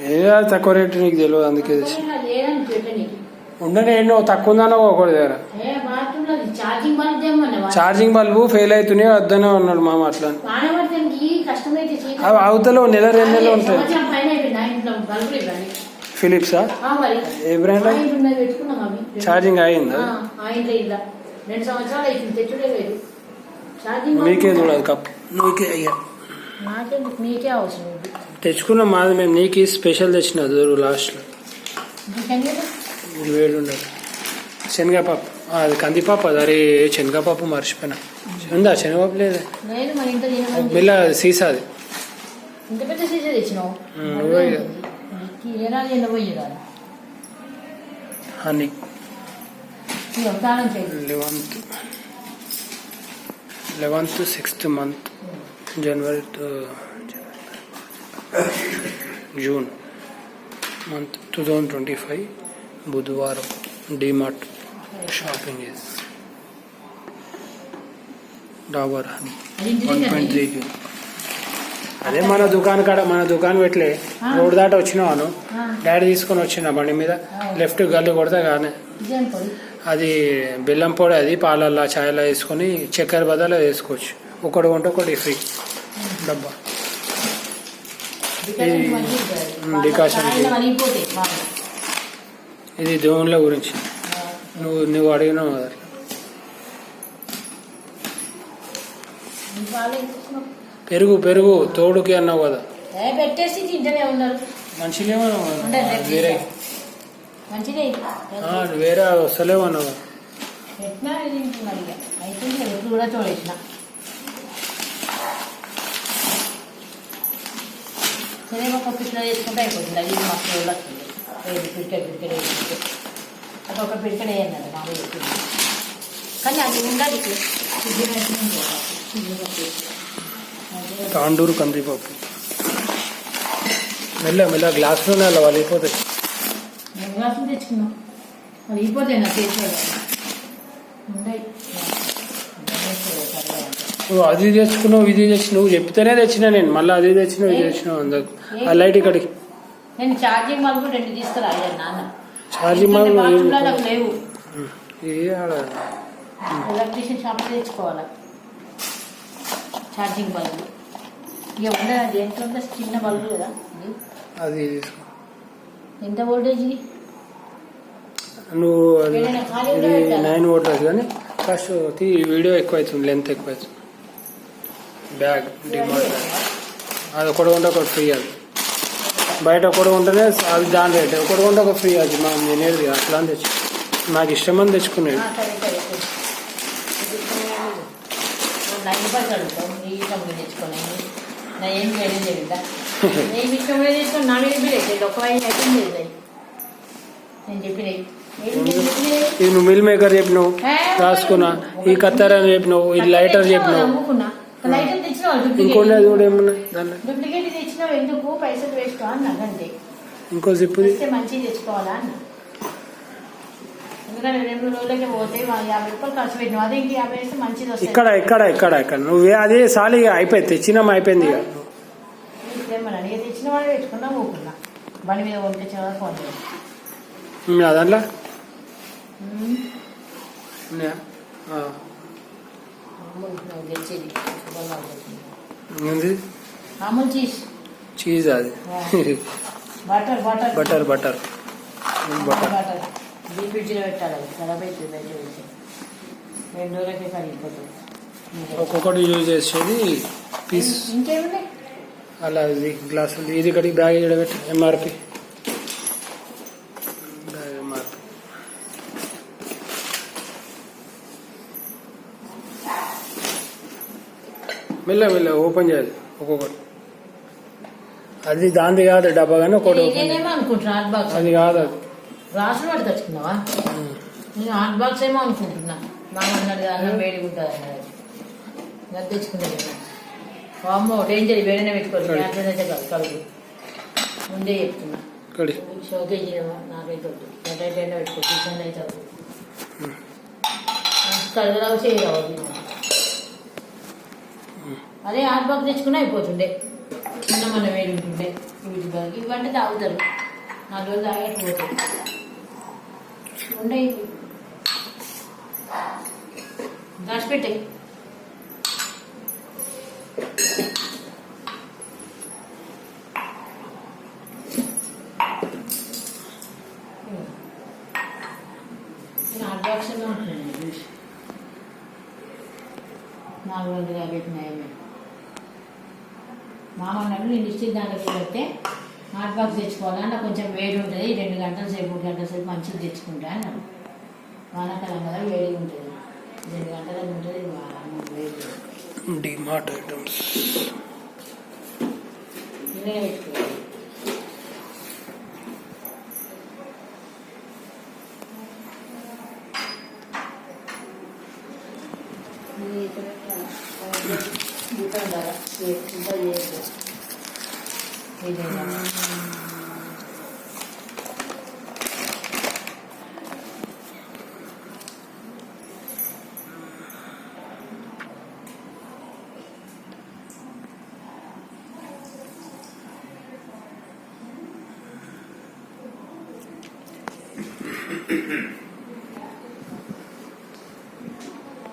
ఏ తక్కువ రేటు నీకు తెలియదు అందుకే ఉండనే ఎన్నో తక్కువ ఉందన్నా ఒకటి దగ్గర ఛార్జింగ్ బల్బు ఫెయిల్ అవుతున్నాయి వద్దనే ఉన్నాడు మామ అట్లా అవతల నెల 2 నెలలు ఉంటాయి. ఫిలిప్సా ఏ బ్రాండ్ ఛార్జింగ్ అయిందా మీకే చూడాలి కప్ నీకే అయ్యా తెచ్చుకున్నాం మాది మేము నీకు స్పెషల్ తెచ్చిన దూరు లాస్ట్లో వేడి ఉండదు శనగపప్పు అది కందిపప్పు అది అరే శనగపప్పు మర్చిపోయినా ఉందా శనగపప్పు లేదా బిల్ల సీసాది honey 11th 6th month January to June month 2025 బుధవారం DMart shopping is Dabur honey 1.3 kg. అదే మన దుకాణం పెట్టలే రోడ్ దాట వచ్చినావాను డాడీ తీసుకొని వచ్చిన బండి మీద లెఫ్ట్ గల్లి కొడతా కానీ అది బెల్లం పొడి అది పాలల్లో ఛాయలో వేసుకొని చక్కెర బదులు వేసుకోవచ్చు. ఒకటి కొంటే ఒకటి ఫ్రీ డబ్బా డికాషన్. ఇది దేవుళ్ళ గురించి నువ్వు అడిగినావు కదా. పెరుగు తోడుకి అన్నావు కదా మంచిగా వేరే వేరే వస్తలేవు అన్నావు ఒక పిల్లలు వేసుకుంటే అయిపోతుంది. అది మస్తు రోజులు వస్తుంది. పిడికెట్ వేసుకుంటే అదొక పిడికెట్ వేయన్నది మామూలు. కానీ అది ఉండాలి తాండూరు కందిపప్పు మెల్ల గ్లాసులోనే అలా వాళ్ళు అయిపోతాయి. గ్లాసులు తెచ్చుకున్నాం అవి అయిపోతాయి నా చేసేవాళ్ళు ఉంటాయి. నువ్వు అది తెచ్చుకున్నావు ఇది తెచ్చి నువ్వు చెప్తేనే తెచ్చినా నేను మళ్ళీ అది తెచ్చినావు ఇది తెచ్చినావు అందరు ఆ లైట్ ఇక్కడికి నేను ఛార్జింగ్ బల్బు 2 తీసుకురా నాన్న. ఛార్జింగ్ బల్బు లేవు ఎలక్ట్రీషియన్ షాప్ తెచ్చుకోవాలి ఛార్జింగ్ బల్బు. ఇక ఉండదు అది ఎంత ఉంటే చిన్న బల్బు కదా అది ఎంత వోల్టేజ్ నువ్వు ఇది 9 వోల్టేజ్ కానీ ఫస్ట్ వీడియో ఎక్కువ అవుతుంది లెంత్ ఎక్కువ అవుతుంది. బ్యాగ్ డిమాండ్ అది ఒకటి కొంటే ఒకటి ఫ్రీ. అది బయట ఒకటి ఉంటేనే అది దాని రేట్ ఒకటి కొంటే ఒక ఫ్రీ. అది మనం తినేది అట్లా అని తెచ్చు నాకు ఇష్టమని తెచ్చుకునేది. ఇది నువ్వు మిల్ మేకర్ చెప్పినావు రాసుకున్నా ఈ కత్తెర అని చెప్పినావు ఈ లైటర్ చెప్పినావు ఇంకోటి కూడా ఏమన్నా డూప్లికేట్ తెచ్చినావు ఎందుకు పైసలు వేస్ట్ అన్నదండి. ఇంకో జిప్పు మంచిగా తెచ్చుకోవాలా అన్న. ఎందుకంటే 2 రోజులకే పోతే 50 రూపాయలు ఖర్చు పెట్టినావు. అదే ఇంక 50 వేస్తే మంచిది వస్తుంది. ఇక్కడ నువ్వే అదే సాలి అయిపోయింది తెచ్చినామా అయిపోయింది. ఏమన్నా ఇక తెచ్చిన వాడు తెచ్చుకున్నా పోకున్నా బండి మీద పంపించిన వాళ్ళు ఫోన్ దాంట్లో అమూల్ చీజ్ అది బటర్ ఫ్రిడ్జ్ లో పెట్టాలి. ఖరాబ్ అవుతుంది 2 రోజులకే కరిగిపోతుంది. ఒక్కొక్కటి యూజ్ చేసేది పీస్ ఇంకేమున్నాయి అలా ఇది గ్లాసులు ఇది కడిగి బ్యాగ్ పెట్టి ఎంఆర్పి మెల్ల ఓపెన్ చేయాలి ఒక్కొక్కటి. అది దాంది కాదు డబ్బా కానీ ఒకటి అది కాదు. అది గ్లాసులు పడి తెచ్చుకున్నావా? నేను హాట్ బాక్స్ ఏమో అనుకుంటున్నా. మామన్నాడు అన్నం వేడి ఉంటుంది అన్నది అది తెచ్చుకుంటా. అమ్మో డేంజర్ వేడినే పెట్టుకోవాలి కలుగు ముందే చెప్తున్నా. షోకేజీ నాకైతే ఎటైతే పెట్టుకో కిచెన్ అయితే కలగరావు చేయరావు. అదే హాట్ బాక్స్ తెచ్చుకున్నా అయిపోతుండే. చిన్న మన వేడి ఉంటుండే వీటి బాగా ఇవంటే తాగుతారు 4 రోజులు తాగట్టు పోతాయి ఉండే దాచిపెట్టే హాట్ బాక్స్లో ఉంటుందండి జ్యూస్ 450 నయమే మామ అన్నాడు నేను డిస్ట్రిక్ట్ దాంట్లోకి పెడితే హాట్ బాక్స్ తెచ్చుకోవాలంటే కొంచెం వేడి ఉంటుంది 2 గంటల సేపు 3 గంటల సేపు మంచిది తెచ్చుకుంటా అన్నాడు వానాకాలం కదా వేడిగా ఉంటుంది 2 గంటలకు ఉంటుంది వేడి డిమార్ట్ ఐటమ్స్ ఇదే పెట్టుకోవాలి